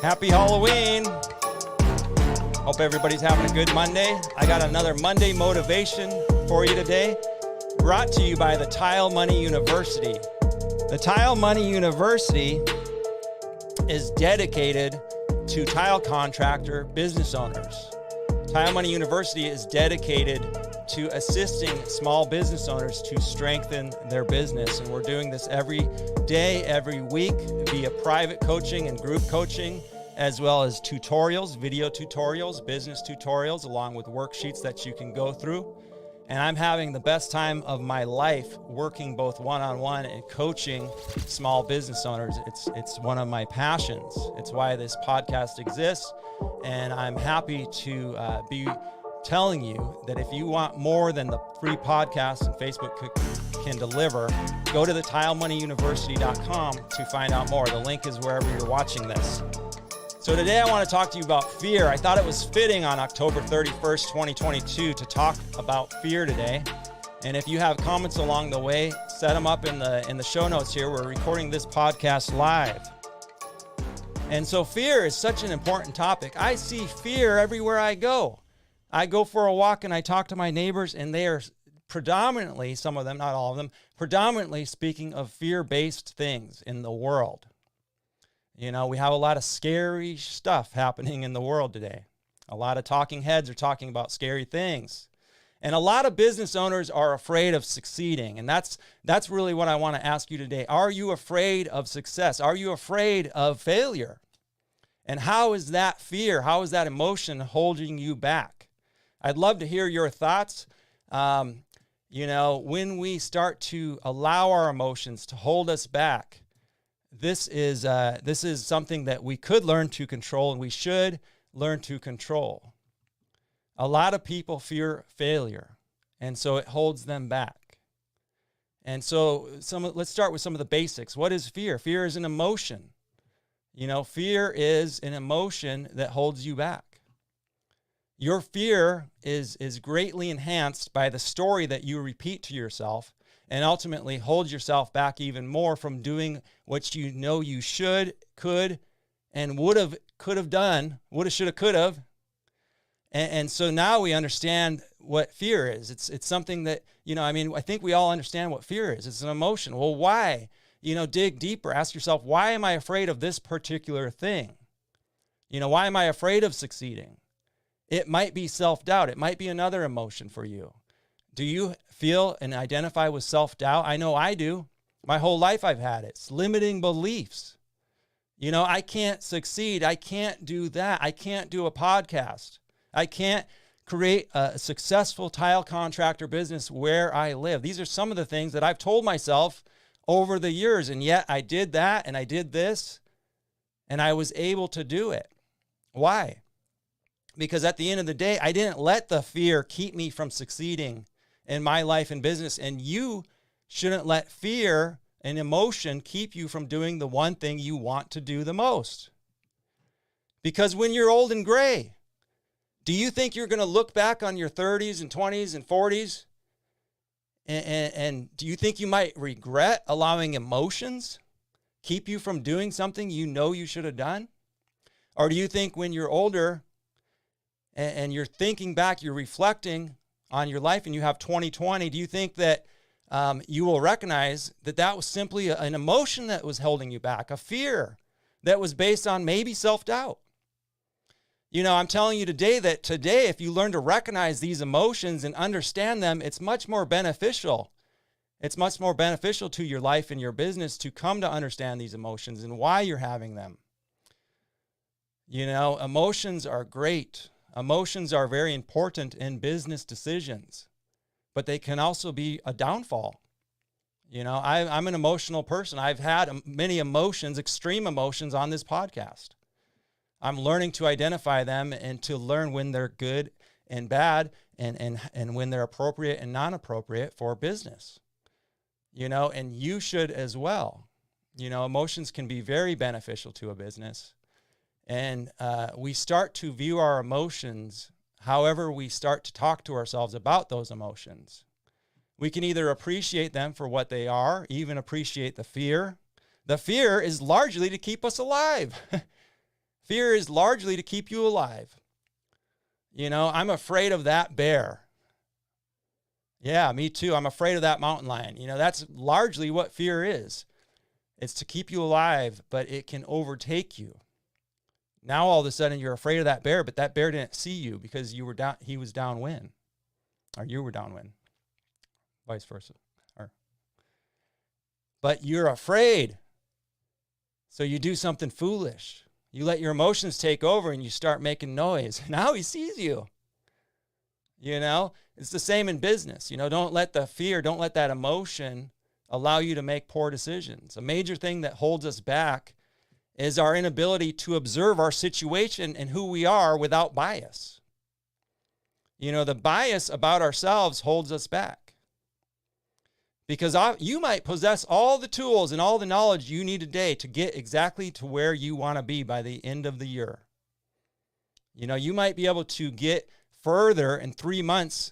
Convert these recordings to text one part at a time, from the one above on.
Happy Halloween. Hope everybody's having a good Monday. I got another Monday motivation for you today, brought to you by the TileMoney University. The TileMoney University is dedicated to tile contractor business owners. TileMoney University is dedicated to assisting small business owners to strengthen their business. And we're doing this every day, every week, via private coaching and group coaching, as well as tutorials, video tutorials, business tutorials, along with worksheets that you can go through. And I'm having the best time of my life working both one-on-one and coaching small business owners. It's one of my passions. It's why this podcast exists. And I'm happy to be telling you that if you want more than the free podcast and Facebook can deliver, go to the TileMoneyUniversity.com to find out more. The link is wherever you're watching this. So today I want to talk to you about fear. I thought it was fitting on October 31st, 2022 to talk about fear today. And if you have comments along the way, set them up in the show notes here. We're recording this podcast live. And so fear is such an important topic. I see fear everywhere I go. I go for a walk and I talk to my neighbors, and they are predominantly, some of them, not all of them, predominantly speaking of fear-based things in the world. You know, we have a lot of scary stuff happening in the world today. A lot of talking heads are talking about scary things. And a lot of business owners are afraid of succeeding. And that's really what I want to ask you today. Are you afraid of success? Are you afraid of failure? And how is that fear, how is that emotion holding you back? I'd love to hear your thoughts. You know, when we start to allow our emotions to hold us back, this is something that we could learn to control, and we should learn to control. A lot of people fear failure, and so it holds them back. And so let's start with some of the basics. What is fear? Fear is an emotion. You know, fear is an emotion that holds you back. Your fear is greatly enhanced by the story that you repeat to yourself, and ultimately hold yourself back even more from doing what you know you should, could, and could have done, woulda, shoulda, could have. And so now we understand what fear is. It's something that, you know, I mean, I think we all understand what fear is. It's an emotion. Well, why? You know, dig deeper. Ask yourself, why am I afraid of this particular thing? You know, why am I afraid of succeeding? It might be self-doubt. It might be another emotion for you. Do you feel and identify with self-doubt? I know I do. My whole life I've had it. It's limiting beliefs. You know, I can't succeed. I can't do that. I can't do a podcast. I can't create a successful tile contractor business where I live. These are some of the things that I've told myself over the years, and yet I did that and I did this, and I was able to do it. Why? Because at the end of the day, I didn't let the fear keep me from succeeding in my life and business. And you shouldn't let fear and emotion keep you from doing the one thing you want to do the most. Because when you're old and gray, do you think you're going to look back on your 30s and 20s and 40s? And do you think you might regret allowing emotions keep you from doing something you know you should have done? Or do you think when you're older and you're thinking back, you're reflecting on your life, and you have 2020, do you think that you will recognize that that was simply an emotion that was holding you back, a fear that was based on maybe self-doubt? You know, I'm telling you today that if you learn to recognize these emotions and understand them, it's much more beneficial. It's much more beneficial to your life and your business to come to understand these emotions and why you're having them. You know, emotions are great. Emotions are very important in business decisions, but they can also be a downfall. You know, I'm an emotional person. I've had many emotions, extreme emotions on this podcast. I'm learning to identify them and to learn when they're good and bad, and when they're appropriate and non-appropriate for business. You know, and you should as well. You know, emotions can be very beneficial to a business. And we start to view our emotions however we start to talk to ourselves about those emotions. We can either appreciate them for what they are, even appreciate the fear. The fear is largely to keep us alive. Fear is largely to keep you alive. I'm afraid of that bear. Yeah, me too. I'm afraid of that mountain lion. That's largely what fear is. It's to keep you alive, but it can overtake you. Now all of a sudden you're afraid of that bear, but that bear didn't see you because you were down. He was downwind, or you were downwind, vice versa. But you're afraid, so you do something foolish. You let your emotions take over and you start making noise. Now he sees you. It's the same in business. Don't let the fear, don't let that emotion allow you to make poor decisions. A major thing that holds us back is our inability to observe our situation and who we are without bias. The bias about ourselves holds us back. Because you might possess all the tools and all the knowledge you need today to get exactly to where you want to be by the end of the year. You might be able to get further in 3 months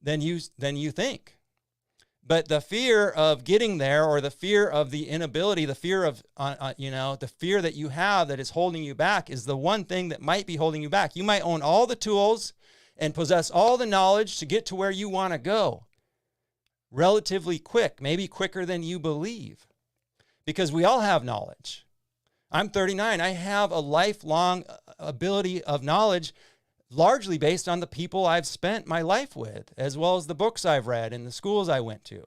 than you think. But the fear of getting there, or the fear of the inability, the fear of, the fear that you have that is holding you back is the one thing that might be holding you back. You might own all the tools and possess all the knowledge to get to where you want to go relatively quick, maybe quicker than you believe, because we all have knowledge. I'm 39. I have a lifelong ability of knowledge, largely based on the people I've spent my life with, as well as the books I've read and the schools I went to.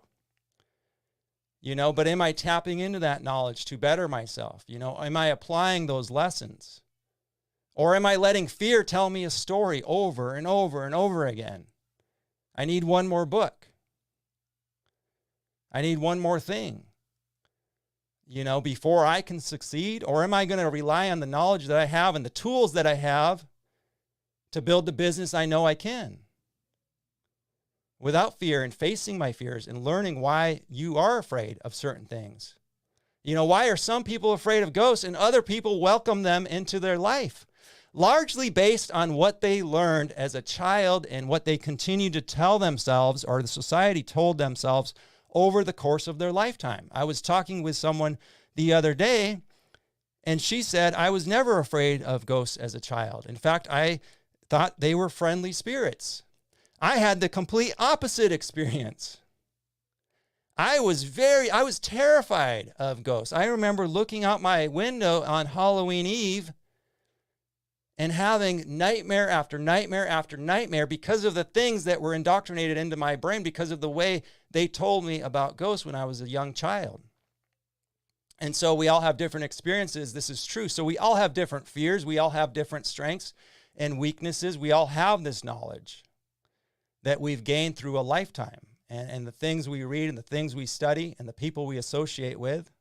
But am I tapping into that knowledge to better myself? Am I applying those lessons? Or am I letting fear tell me a story over and over and over again? I need one more book. I need one more thing, before I can succeed. Or am I going to rely on the knowledge that I have and the tools that I have to build the business I know I can, without fear, and facing my fears and learning why you are afraid of certain things? Why are some people afraid of ghosts and other people welcome them into their life? Largely based on what they learned as a child and what they continue to tell themselves, or the society told themselves, over the course of their lifetime. I was talking with someone the other day, and she said, I was never afraid of ghosts as a child. In fact, I thought they were friendly spirits. I had the complete opposite experience. I was terrified of ghosts. I remember looking out my window on Halloween Eve and having nightmare after nightmare after nightmare because of the things that were indoctrinated into my brain, because of the way they told me about ghosts when I was a young child. And so we all have different experiences. This is true. So we all have different fears. We all have different strengths and weaknesses. We all have this knowledge that we've gained through a lifetime, and the things we read and the things we study and the people we associate with.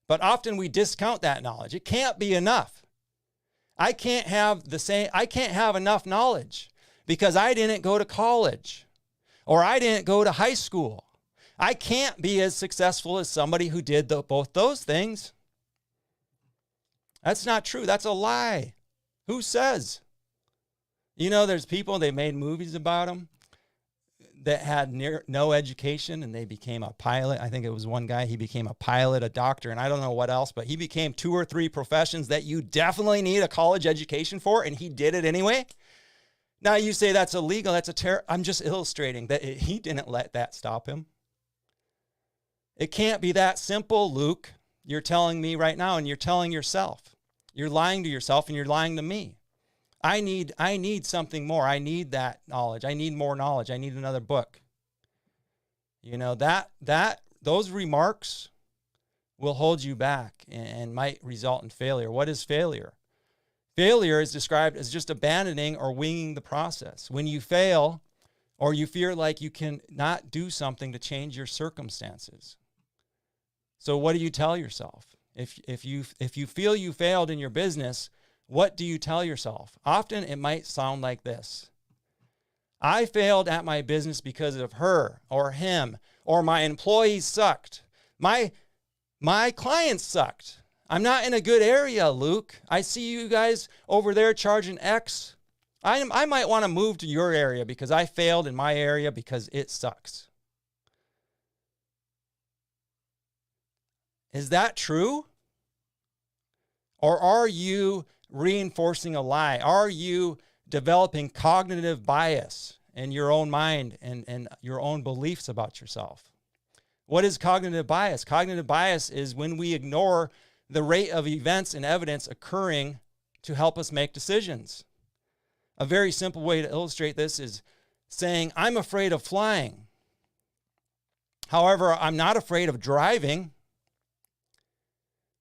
But often we discount that knowledge. It can't be enough. I can't have enough knowledge because I didn't go to college, or I didn't go to high school. I can't be as successful as somebody who did both those things. That's not true. That's a lie. Who says? There's people, they made movies about them that had no education, and they became a pilot. I think it was one guy, he became a pilot, a doctor, and I don't know what else, but he became 2 or 3 professions that you definitely need a college education for, and he did it anyway. Now you say that's illegal. I'm just illustrating that he didn't let that stop him. It can't be that simple, Luke. You're telling me right now, and you're telling yourself. You're lying to yourself, and you're lying to me. I need something more. I need that knowledge. I need more knowledge. I need another book. Those remarks will hold you back and might result in failure. What is failure? Failure is described as just abandoning or winging the process. When you fail, or you feel like you can not do something to change your circumstances. So what do you tell yourself? If you feel you failed in your business, what do you tell yourself? Often it might sound like this. I failed at my business because of her or him, or my employees sucked. My clients sucked. I'm not in a good area, Luke. I see you guys over there charging X. I might want to move to your area because I failed in my area because it sucks. Is that true? Or are you reinforcing a lie? Are you developing cognitive bias in your own mind and your own beliefs about yourself? What is cognitive bias? Cognitive bias is when we ignore the rate of events and evidence occurring to help us make decisions. A very simple way to illustrate this is saying, I'm afraid of flying. However, I'm not afraid of driving.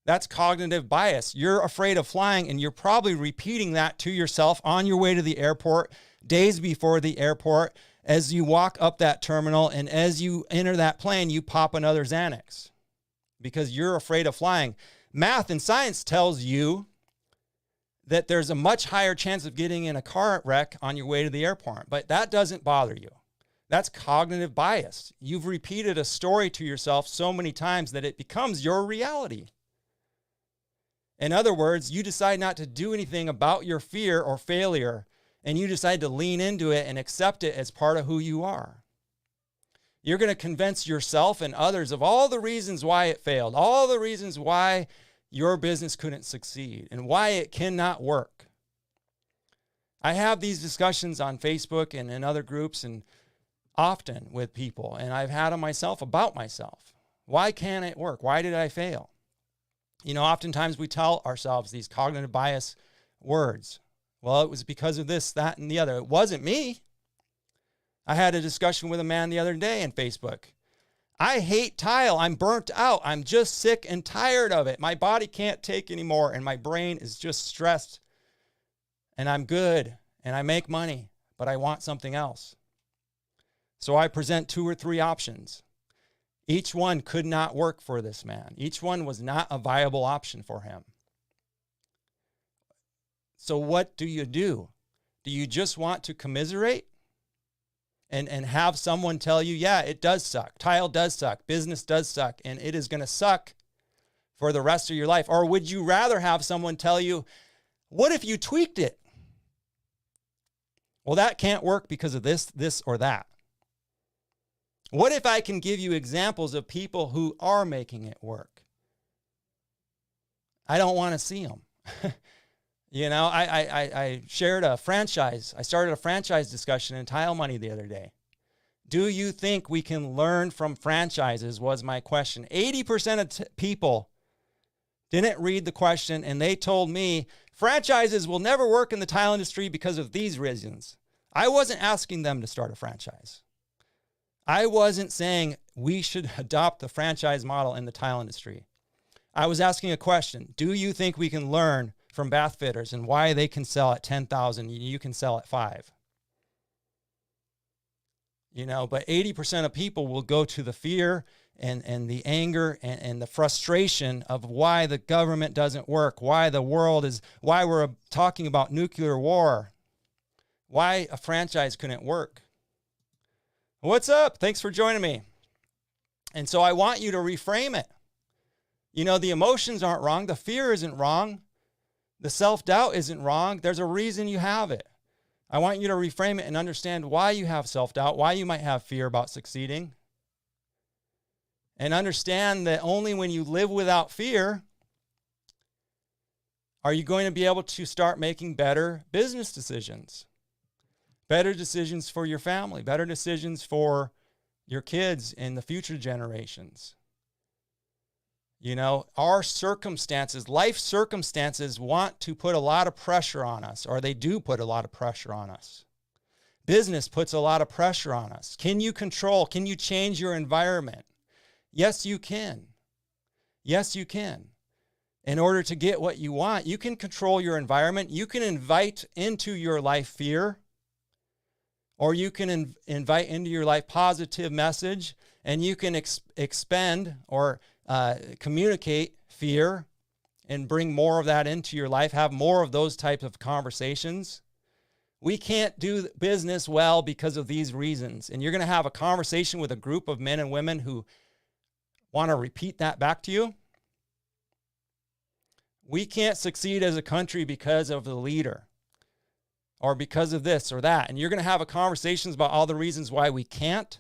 That's cognitive bias. You're afraid of flying, and you're probably repeating that to yourself on your way to the airport, days before the airport, as you walk up that terminal, and as you enter that plane, you pop another Xanax because you're afraid of flying. Math and science tells you that there's a much higher chance of getting in a car wreck on your way to the airport, but that doesn't bother you. That's cognitive bias. You've repeated a story to yourself so many times that it becomes your reality. In other words, you decide not to do anything about your fear or failure, and you decide to lean into it and accept it as part of who you are. You're going to convince yourself and others of all the reasons why it failed, all the reasons why your business couldn't succeed, and why it cannot work. I have these discussions on Facebook and in other groups and often with people, and I've had them myself about myself. Why can't it work? Why did I fail? You know, oftentimes we tell ourselves these cognitive bias words. Well, it was because of this, that, and the other. It wasn't me. I had a discussion with a man the other day on Facebook. I hate tile. I'm burnt out. I'm just sick and tired of it. My body can't take anymore, and my brain is just stressed. And I'm good, and I make money, but I want something else. So I present 2 or 3 options. Each one could not work for this man. Each one was not a viable option for him. So what do? Do you just want to commiserate and have someone tell you, yeah, it does suck. Tile does suck. Business does suck. And it is going to suck for the rest of your life? Or would you rather have someone tell you, what if you tweaked it? Well, that can't work because of this, or that. What if I can give you examples of people who are making it work? I don't want to see them. You know, I shared a franchise. I started a franchise discussion in TileMoney the other day. Do you think we can learn from franchises was my question. 80% of people didn't read the question, and they told me franchises will never work in the tile industry because of these reasons. I wasn't asking them to start a franchise. I wasn't saying we should adopt the franchise model in the tile industry. I was asking a question. Do you think we can learn from bath fitters and why they can sell at 10,000 and you can sell at 5? You know, but 80% of people will go to the fear and the anger and the frustration of why the government doesn't work, why the world is, why we're talking about nuclear war, why a franchise couldn't work. What's up? Thanks for joining me. And so I want you to reframe it. You know, the emotions aren't wrong. The fear isn't wrong. The self-doubt isn't wrong. There's a reason you have it. I want you to reframe it and understand why you have self-doubt, why you might have fear about succeeding. And understand that only when you live without fear are you going to be able to start making better business decisions. Better decisions for your family, better decisions for your kids and the future generations. You know, our circumstances, life circumstances want to put a lot of pressure on us, or they do put a lot of pressure on us. Business puts a lot of pressure on us. Can you control? Can you change your environment? Yes, you can. Yes, you can. In order to get what you want, you can control your environment. You can invite into your life fear. Or you can invite into your life positive message, and you can expend or communicate fear and bring more of that into your life, have more of those types of conversations. We can't do business well because of these reasons. And you're going to have a conversation with a group of men and women who want to repeat that back to you. We can't succeed as a country because of the leader, or because of this or that. And you're going to have a conversations about all the reasons why we can't.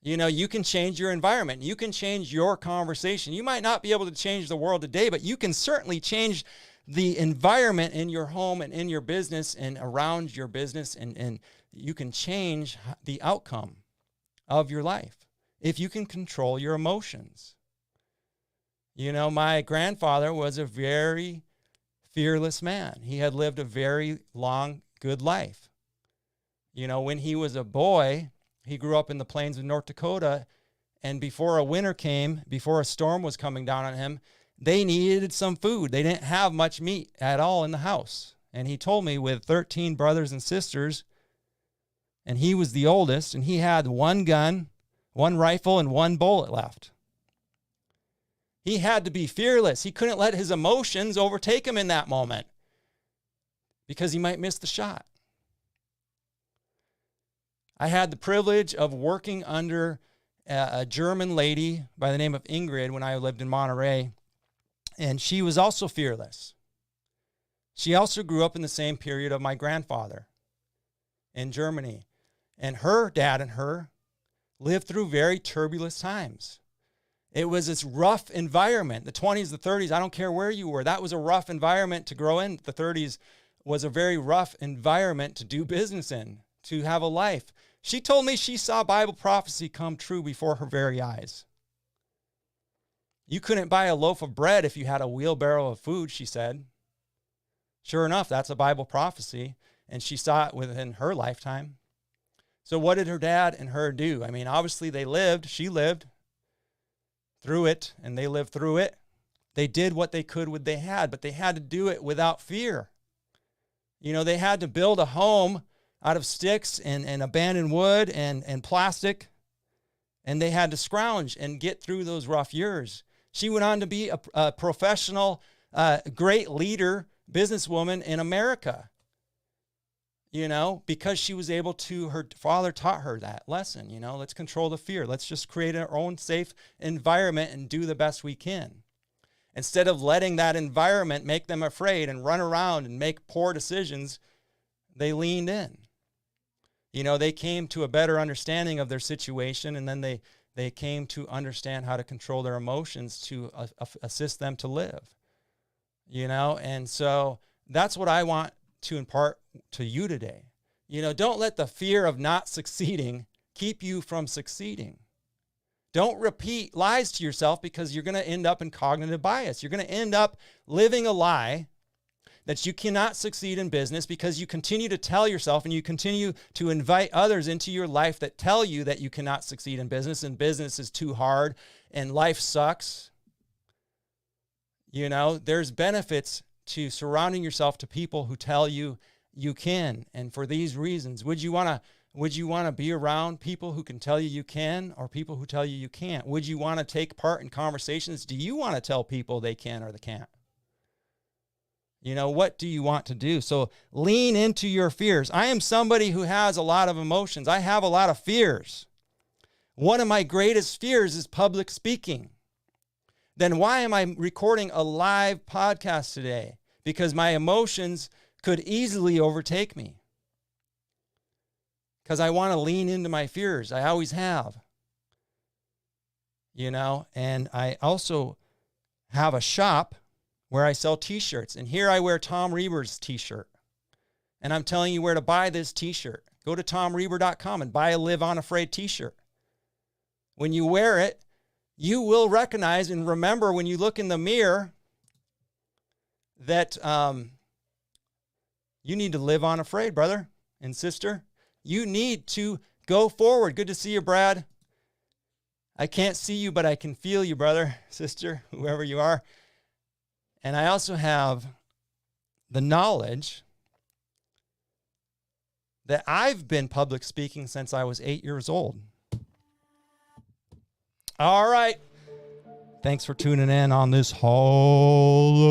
You can change your environment. You can change your conversation. You might not be able to change the world today, but you can certainly change the environment in your home and in your business and around your business, and you can change the outcome of your life if you can control your emotions. My grandfather was a very fearless man. He had lived a very long, good life. When he was a boy, he grew up in the plains of North Dakota, and before a winter came, before a storm was coming down on him, they needed some food. They didn't have much meat at all in the house. And he told me, with 13 brothers and sisters, and he was the oldest, and he had one gun, one rifle, and one bullet left. He had to be fearless. He couldn't let his emotions overtake him in that moment because he might miss the shot. I had the privilege of working under a German lady by the name of Ingrid when I lived in Monterey, and she was also fearless. She also grew up in the same period of my grandfather in Germany, and her dad and her lived through very turbulent times. It was this rough environment, the 20s, the 30s, I don't care where you were. That was a rough environment to grow in. The 30s was a very rough environment to do business in, to have a life. She told me she saw Bible prophecy come true before her very eyes. You couldn't buy a loaf of bread if you had a wheelbarrow of food, she said. Sure enough, that's a Bible prophecy, and she saw it within her lifetime. So what did her dad and her do? I mean, obviously she lived through it, and they lived through it. They did what they could with what they had, but they had to do it without fear. They had to build a home out of sticks and abandoned wood and plastic, and they had to scrounge and get through those rough years. She went on to be a professional, great leader, businesswoman in America, because she was able to, her father taught her that lesson, let's control the fear. Let's just create our own safe environment and do the best we can. Instead of letting that environment make them afraid and run around and make poor decisions, they leaned in. They came to a better understanding of their situation, and then they came to understand how to control their emotions to assist them to live. And so that's what I want to impart to you today. Don't let the fear of not succeeding keep you from succeeding. Don't repeat lies to yourself, because you're going to end up in cognitive bias. You're going to end up living a lie that you cannot succeed in business because you continue to tell yourself, and you continue to invite others into your life that tell you that you cannot succeed in business, and business is too hard and life sucks. There's benefits to surrounding yourself to people who tell you you can. And for these reasons, would you want to be around people who can tell you you can, or people who tell you you can't? Would you want to take part in conversations? Do you want to tell people they can or they can't? What do you want to do? So lean into your fears. I am somebody who has a lot of emotions. I have a lot of fears. One of my greatest fears is public speaking. Then why am I recording a live podcast today? Because my emotions could easily overtake me. Because I want to lean into my fears. I always have. And I also have a shop where I sell t-shirts. And here I wear Tom Reber's t-shirt. And I'm telling you where to buy this t-shirt. Go to tomreber.com and buy a Live Unafraid t-shirt. When you wear it, you will recognize and remember when you look in the mirror that you need to live unafraid, brother and sister. You need to go forward. Good to see you, Brad. I can't see you, but I can feel you, brother, sister, whoever you are. And I also have the knowledge that I've been public speaking since I was 8 years old. All right. Thanks for tuning in on this Halloween,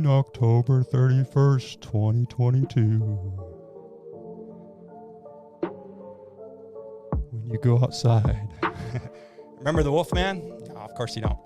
October 31st, 2022. When you go outside. Remember the Wolfman? Oh, of course you don't.